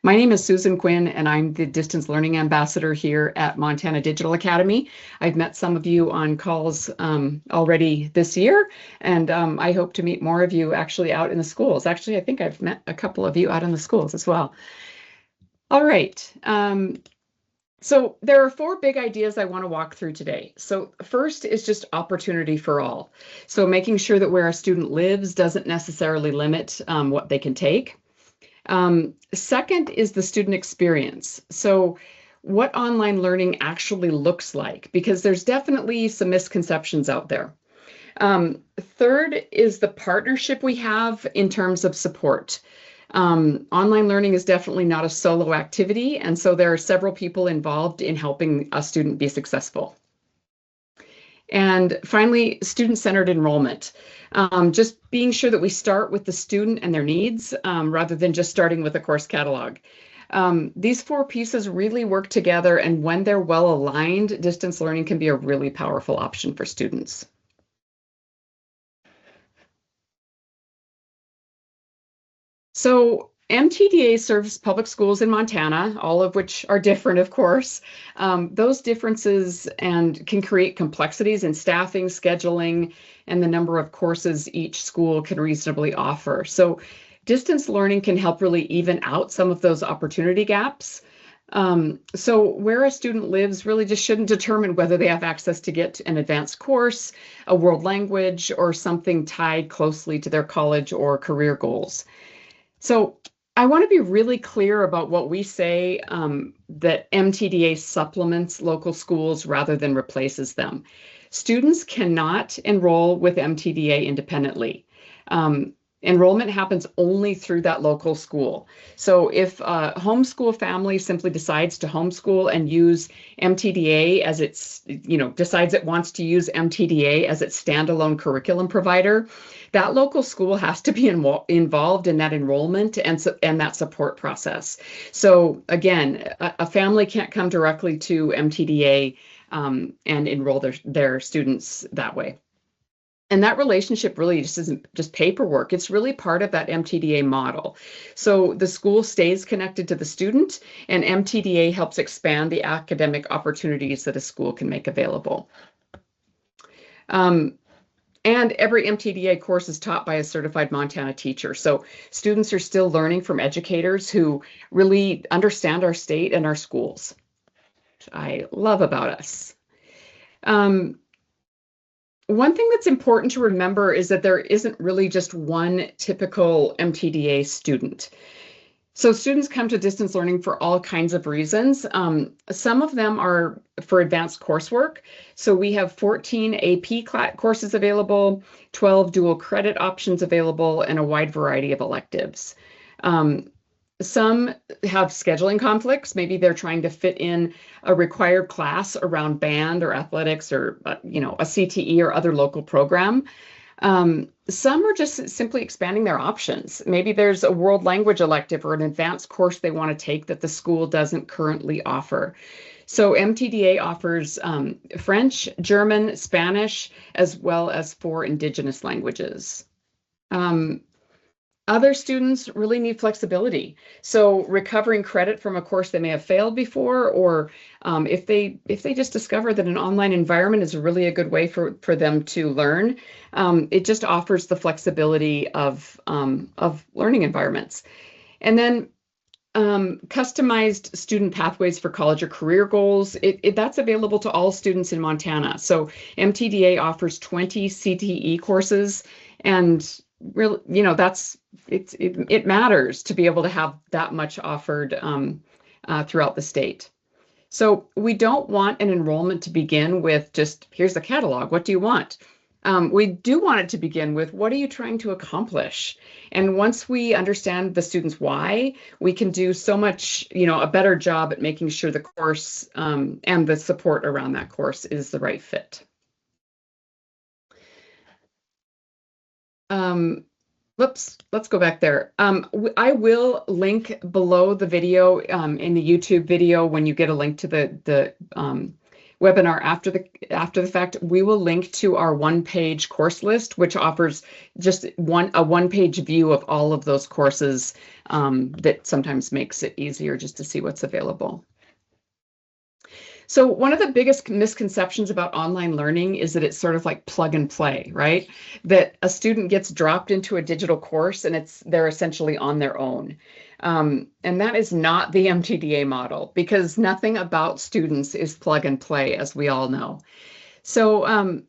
My name is Susan Quinn, and I'm the Distance Learning Ambassador here at Montana Digital Academy. I've met some of you on calls already this year, and I hope to meet more of you actually out in the schools. Actually, I think I've met a couple of you out in the schools as well. All right. So there are four big ideas I want to walk through today. So first is just opportunity for all. So making sure that where a student lives doesn't necessarily limit what they can take. Second is the student experience. So what online learning actually looks like, because there's definitely some misconceptions out there. Third is the partnership we have in terms of support. Online learning is definitely not a solo activity, and so there are several people involved in helping a student be successful. And finally, student-centered enrollment. Just being sure that we start with the student and their needs rather than just starting with a course catalog. These four pieces really work together, and when they're well aligned, distance learning can be a really powerful option for students. So MTDA serves public schools in Montana, all of which are different, of course. Those differences can create complexities in staffing, scheduling, and the number of courses each school can reasonably offer. So distance learning can help really even out some of those opportunity gaps. So where a student lives really just shouldn't determine whether they have access to get an advanced course, a world language, or something tied closely to their college or career goals. So I want to be really clear about what we say, that MTDA supplements local schools rather than replaces them. Students cannot enroll with MTDA independently. Enrollment happens only through that local school. So if a homeschool family simply decides to homeschool and use MTDA as decides it wants to use MTDA as its standalone curriculum provider, that local school has to be involved in that enrollment and that support process. So again, a family can't come directly to MTDA and enroll their students that way. And that relationship really just isn't just paperwork. It's really part of that MTDA model. So the school stays connected to the student, and MTDA helps expand the academic opportunities that a school can make available. And every MTDA course is taught by a certified Montana teacher. So students are still learning from educators who really understand our state and our schools, which I love about us. One thing that's important to remember is that there isn't really just one typical MTDA student. So students come to distance learning for all kinds of reasons. Some of them are for advanced coursework. So we have 14 AP courses available, 12 dual credit options available, and a wide variety of electives. Some have scheduling conflicts. Maybe they're trying to fit in a required class around band or athletics or a CTE or other local program. Some are just simply expanding their options. Maybe there's a world language elective or an advanced course they want to take that the school doesn't currently offer. So MTDA offers French, German, Spanish, as well as 4 Indigenous languages. Other students really need flexibility. So recovering credit from a course they may have failed before, or if they just discover that an online environment is really a good way for them to learn, it just offers the flexibility of learning environments. And then customized student pathways for college or career goals, that's available to all students in Montana. So MTDA offers 20 CTE courses, and really, it matters to be able to have that much offered throughout the state. So we don't want an enrollment to begin with just, here's the catalog, what do you want? We do want it to begin with, what are you trying to accomplish? And once we understand the students' why, we can do so much, a better job at making sure the course and the support around that course is the right fit. Let's go back there. I will link below the video in the YouTube video when you get a link to the webinar after the fact. We will link to our one-page course list, which offers just a one-page view of all of those courses that sometimes makes it easier just to see what's available. So one of the biggest misconceptions about online learning is that it's sort of like plug and play, right? That a student gets dropped into a digital course and they're essentially on their own. And that is not the MTDA model, because nothing about students is plug and play, as we all know. So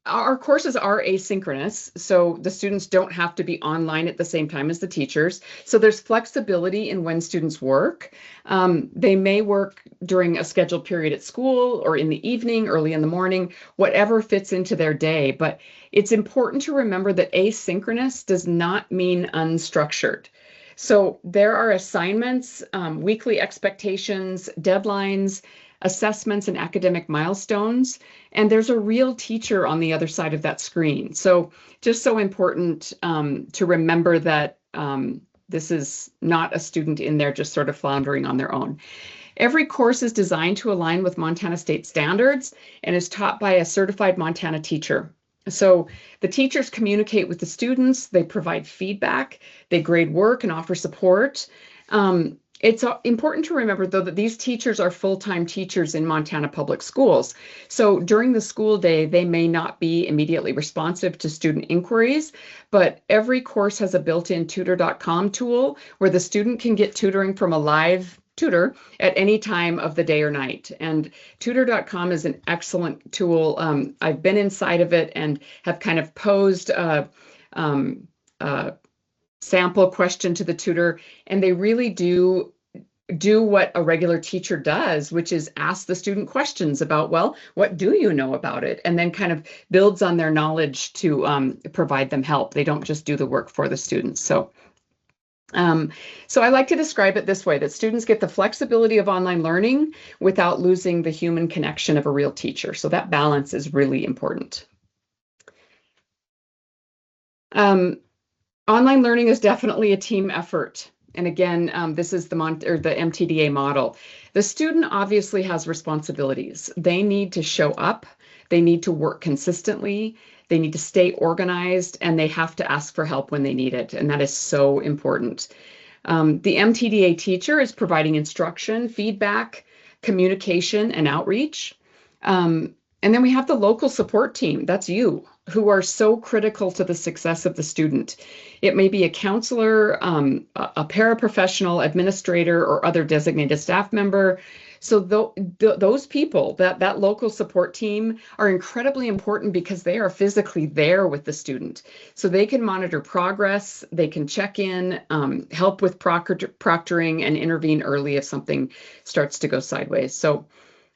our courses are asynchronous, so the students don't have to be online at the same time as the teachers. So there's flexibility in when students work. They may work during a scheduled period at school or in the evening, early in the morning, whatever fits into their day. But it's important to remember that asynchronous does not mean unstructured. So there are assignments, weekly expectations, deadlines, assessments, and academic milestones, and there's a real teacher on the other side of that screen. So just so important to remember that this is not a student in there just sort of floundering on their own. Every course is designed to align with Montana state standards and is taught by a certified Montana teacher. So the teachers communicate with the students, they provide feedback, they grade work and offer support. It's important to remember, though, that these teachers are full-time teachers in Montana public schools. So during the school day, they may not be immediately responsive to student inquiries, but every course has a built-in tutor.com tool where the student can get tutoring from a live tutor at any time of the day or night. And tutor.com is an excellent tool. I've been inside of it and have kind of posed a sample question to the tutor, and they really do what a regular teacher does, which is ask the student questions about, well, what do you know about it? And then kind of builds on their knowledge to provide them help. They don't just do the work for the students. So I like to describe it this way, that students get the flexibility of online learning without losing the human connection of a real teacher. So that balance is really important. Online learning is definitely a team effort. And again, this is the MTDA model. The student obviously has responsibilities. They need to show up, they need to work consistently, they need to stay organized, and they have to ask for help when they need it. And that is so important. The MTDA teacher is providing instruction, feedback, communication, and outreach. And then we have the local support team, that's you, who are so critical to the success of the student. It may be a counselor, a paraprofessional, administrator, or other designated staff member. So those people, that local support team, are incredibly important because they are physically there with the student. So they can monitor progress, they can check in, help with proctoring, and intervene early if something starts to go sideways. So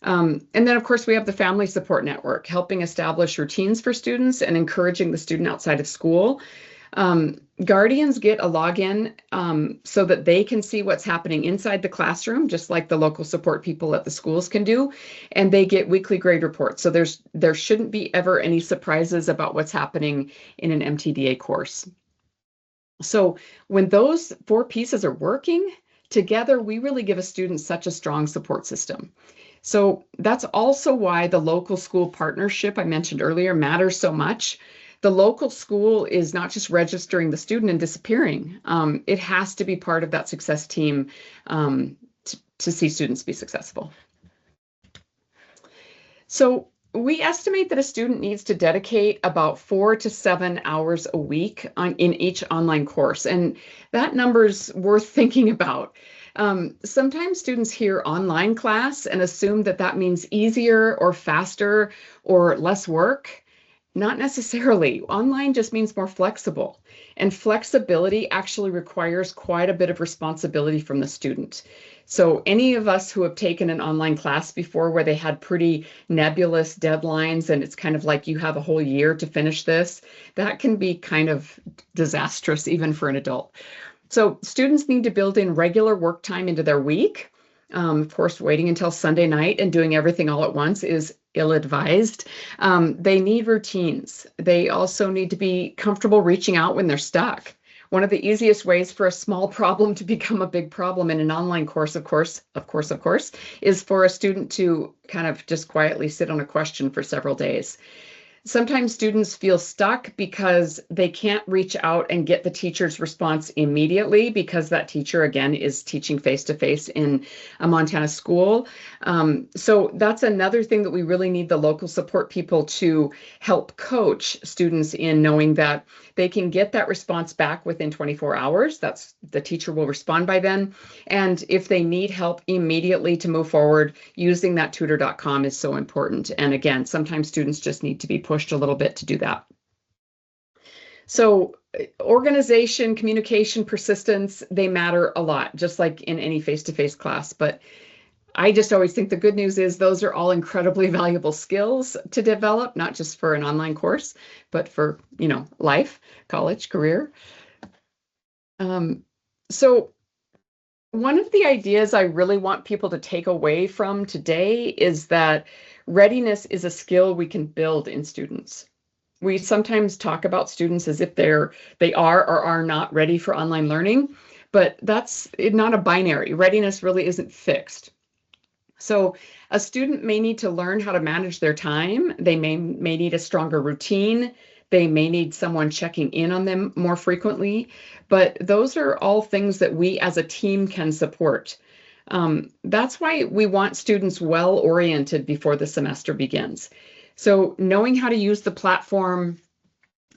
and then, of course, we have the family support network, helping establish routines for students and encouraging the student outside of school. Guardians get a login so that they can see what's happening inside the classroom, just like the local support people at the schools can do, and they get weekly grade reports. So there shouldn't be ever any surprises about what's happening in an MTDA course. So when those four pieces are working together, we really give a student such a strong support system. So that's also why the local school partnership I mentioned earlier matters so much. The local school is not just registering the student and disappearing. It has to be part of that success team to see students be successful. So we estimate that a student needs to dedicate about 4 to 7 hours a week in each online course, and that number's worth thinking about. Sometimes students hear online class and assume that that means easier or faster or less work. Not necessarily. Online just means more flexible, and flexibility actually requires quite a bit of responsibility from the student. So any of us who have taken an online class before where they had pretty nebulous deadlines and it's kind of like you have a whole year to finish this, that can be kind of disastrous even for an adult. So students need to build in regular work time into their week. Of course, waiting until Sunday night and doing everything all at once is ill-advised. They need routines. They also need to be comfortable reaching out when they're stuck. One of the easiest ways for a small problem to become a big problem in an online course, of course, is for a student to kind of just quietly sit on a question for several days. Sometimes students feel stuck because they can't reach out and get the teacher's response immediately because that teacher, again, is teaching face-to-face in a Montana school. So that's another thing that we really need the local support people to help coach students in, knowing that they can get that response back within 24 hours. That's the teacher will respond by then. And if they need help immediately to move forward, using that tutor.com is so important. And again, sometimes students just need to be pushed a little bit to do that. So organization, communication, persistence, they matter a lot, just like in any face-to-face class. But I just always think the good news is those are all incredibly valuable skills to develop, not just for an online course, but for, life, college, career. So one of the ideas I really want people to take away from today is that readiness is a skill we can build in students. We sometimes talk about students as if they are or are not ready for online learning, but that's not a binary. Readiness really isn't fixed. So a student may need to learn how to manage their time. They may need a stronger routine. They may need someone checking in on them more frequently, but those are all things that we as a team can support. That's why we want students well-oriented before the semester begins. So knowing how to use the platform,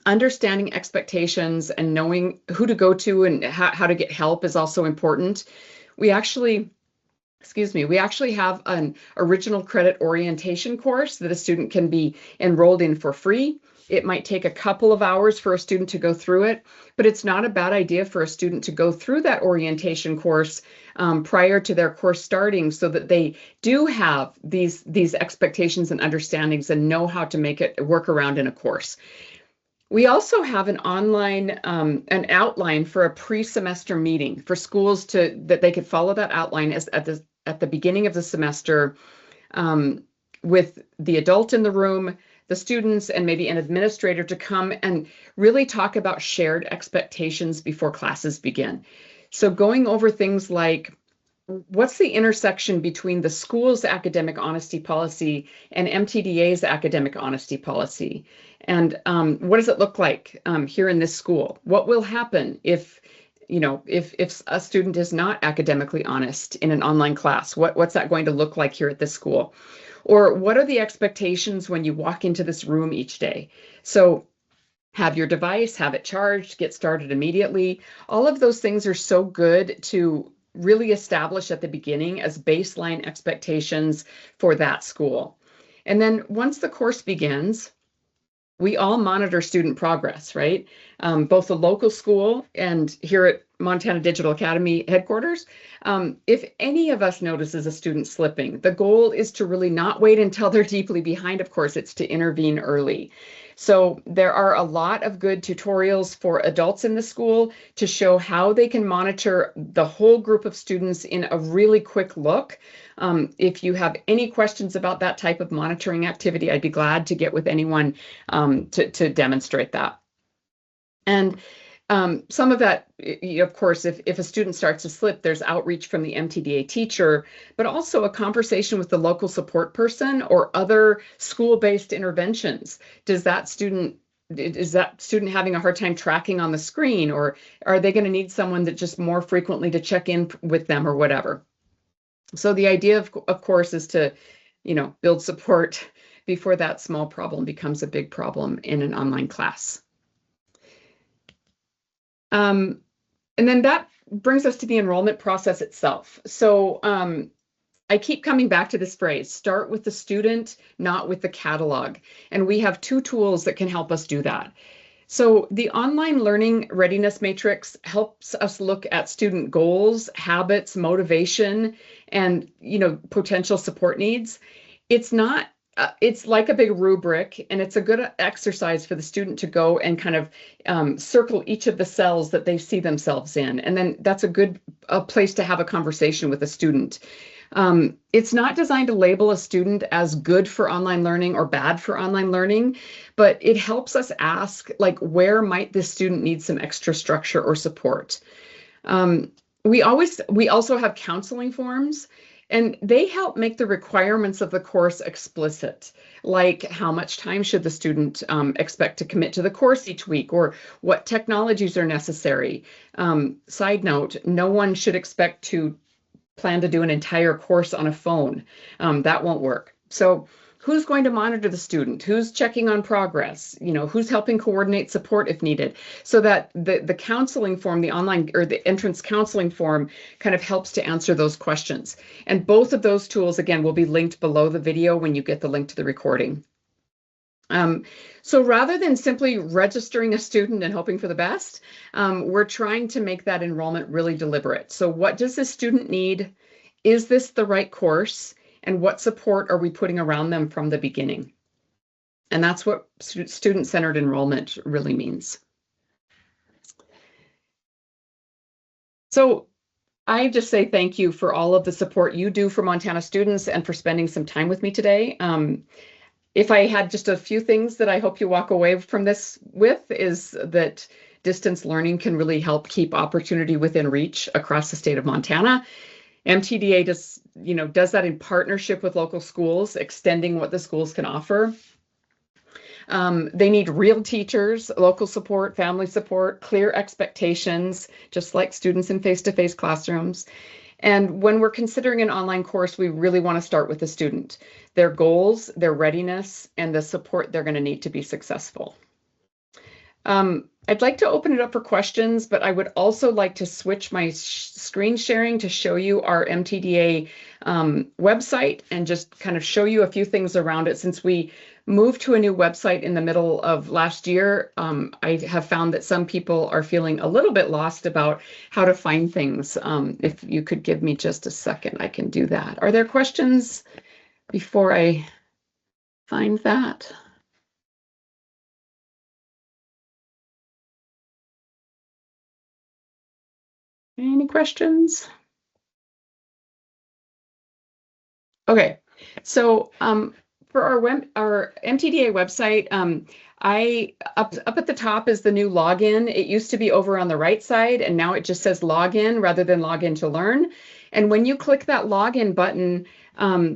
understanding expectations, and knowing who to go to and how to get help is also important. We actually have an original credit orientation course that a student can be enrolled in for free. It might take a couple of hours for a student to go through it, but it's not a bad idea for a student to go through that orientation course prior to their course starting, so that they do have these expectations and understandings and know how to make it work around in a course. We also have an online, an outline for a pre-semester meeting for schools that they could follow that outline at the beginning of the semester, with the adult in the room, the students, and maybe an administrator to come and really talk about shared expectations before classes begin. So going over things like, what's the intersection between the school's academic honesty policy and MTDA's academic honesty policy? And what does it look like here in this school? What will happen if a student is not academically honest in an online class? What's that going to look like here at this school? Or what are the expectations when you walk into this room each day? So have your device, have it charged, get started immediately. All of those things are so good to really establish at the beginning as baseline expectations for that school. And then once the course begins, we all monitor student progress, right? Both the local school and here at Montana Digital Academy headquarters. If any of us notices a student slipping, the goal is to really not wait until they're deeply behind. Of course, it's to intervene early. So there are a lot of good tutorials for adults in the school to show how they can monitor the whole group of students in a really quick look. If you have any questions about that type of monitoring activity, I'd be glad to get with anyone to demonstrate that. And some of that, of course, if a student starts to slip, there's outreach from the MTDA teacher, but also a conversation with the local support person or other school-based interventions. Is that student having a hard time tracking on the screen, or are they going to need someone that just more frequently to check in with them or whatever? So the idea, of course, is to, build support before that small problem becomes a big problem in an online class. And then that brings us to the enrollment process itself. So I keep coming back to this phrase, start with the student, not with the catalog. And we have two tools that can help us do that. So the online learning readiness matrix helps us look at student goals, habits, motivation, and potential support needs. It's like a big rubric, and it's a good exercise for the student to go and kind of circle each of the cells that they see themselves in. And then that's a good place to have a conversation with a student. It's not designed to label a student as good for online learning or bad for online learning, but it helps us ask, where might this student need some extra structure or support? We also have counseling forms. And they help make the requirements of the course explicit, like how much time should the student expect to commit to the course each week, or what technologies are necessary. Side note, no one should expect to plan to do an entire course on a phone. That won't work. So who's going to monitor the student? Who's checking on progress? Who's helping coordinate support if needed? So that the counseling form, the online or the entrance counseling form, kind of helps to answer those questions. And both of those tools, again, will be linked below the video when you get the link to the recording. So rather than simply registering a student and hoping for the best, we're trying to make that enrollment really deliberate. So what does the student need? Is this the right course? And what support are we putting around them from the beginning? And that's what student-centered enrollment really means. So I just say thank you for all of the support you do for Montana students and for spending some time with me today. If I had just a few things that I hope you walk away from this with, is that distance learning can really help keep opportunity within reach across the state of Montana. MTDA does that in partnership with local schools, extending what the schools can offer. They need real teachers, local support, family support, clear expectations, just like students in face-to-face classrooms. And when we're considering an online course, we really want to start with the student, their goals, their readiness, and the support they're going to need to be successful. I'd like to open it up for questions, but I would also like to switch my screen sharing to show you our MTDA website and just kind of show you a few things around it. Since we moved to a new website in the middle of last year, I have found that some people are feeling a little bit lost about how to find things. If you could give me just a second, I can do that. Are there questions before I find that? Any questions? Okay, so for our MTDA website, up at the top is the new login. It used to be over on the right side, and now it just says login rather than login to learn. And when you click that login button,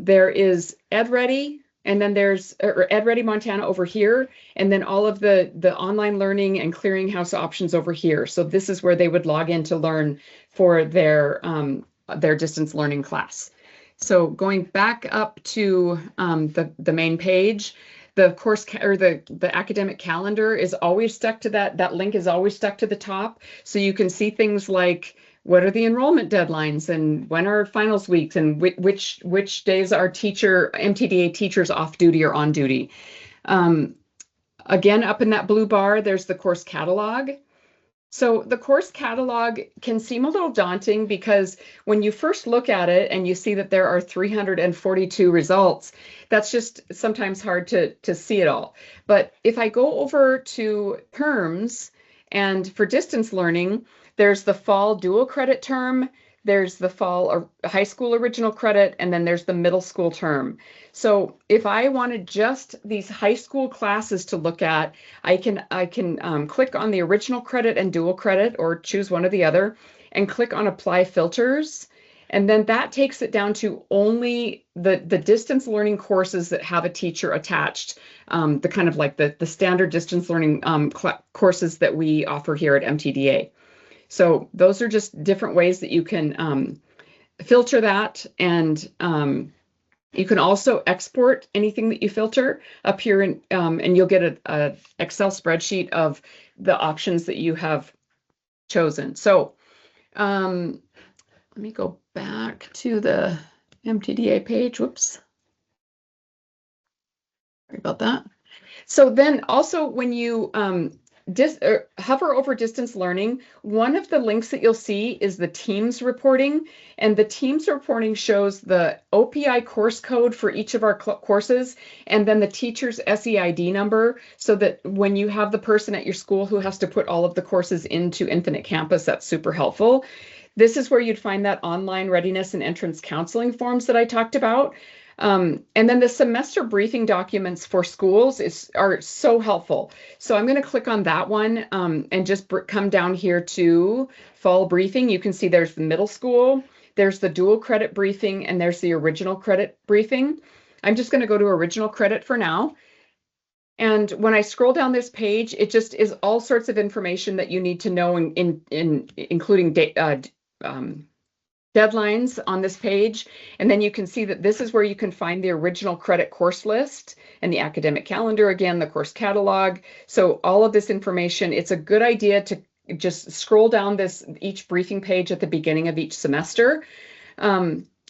there is EdReady, and then there's EdReady Montana over here, and then all of the online learning and clearinghouse options over here. So this is where they would log in to learn for their distance learning class. So going back up to the main page, the course or the academic calendar is always stuck to that link is always stuck to the top. So you can see things like what are the enrollment deadlines and when are finals weeks and which days are MTDA teachers off duty or on duty. Again, up in that blue bar, there's the course catalog. So the course catalog can seem a little daunting because when you first look at it and you see that there are 342 results, that's just sometimes hard to see it all. But if I go over to terms, and for distance learning, there's the fall dual credit term, there's the fall high school original credit, and then there's the middle school term. So if I wanted just these high school classes to look at, I can click on the original credit and dual credit, or choose one or the other, and click on apply filters. And then that takes it down to only the distance learning courses that have a teacher attached, the kind of like the standard distance learning courses that we offer here at MTDA. So those are just different ways that you can filter that, and you can also export anything that you filter up here, and you'll get a Excel spreadsheet of the options that you have chosen. So let me go back to the MTDA page. Whoops. Sorry about that. So then also when you hover over distance learning, one of the links that you'll see is the Teams reporting, and the Teams reporting shows the OPI course code for each of our courses, and then the teacher's SEID number, so that when you have the person at your school who has to put all of the courses into Infinite Campus, that's super helpful. This is where you'd find that online readiness and entrance counseling forms that I talked about. And then the semester briefing documents for schools are so helpful. So I'm going to click on that one and just come down here to fall briefing. You can see there's the middle school, there's the dual credit briefing and there's the original credit briefing. I'm just going to go to original credit for now. And when I scroll down this page, it just is all sorts of information that you need to know, including deadlines on this page. And then you can see that this is where you can find the original credit course list and the academic calendar, again, the course catalog. So all of this information, it's a good idea to just scroll down each briefing page at the beginning of each semester.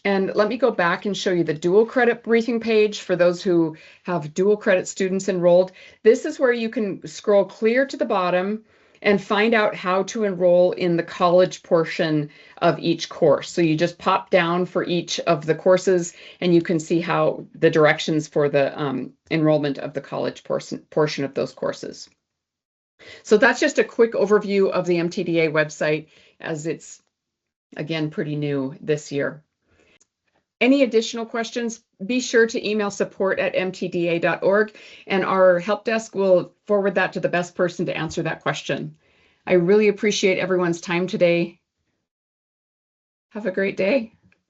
And let me go back and show you the dual credit briefing page for those who have dual credit students enrolled. This is where you can scroll clear to the bottom and find out how to enroll in the college portion of each course. So you just pop down for each of the courses and you can see how the directions for the enrollment of the college portion of those courses. So that's just a quick overview of the MTDA website, as it's, again, pretty new this year. Any additional questions, be sure to email support@mtda.org, and our help desk will forward that to the best person to answer that question. I really appreciate everyone's time today. Have a great day.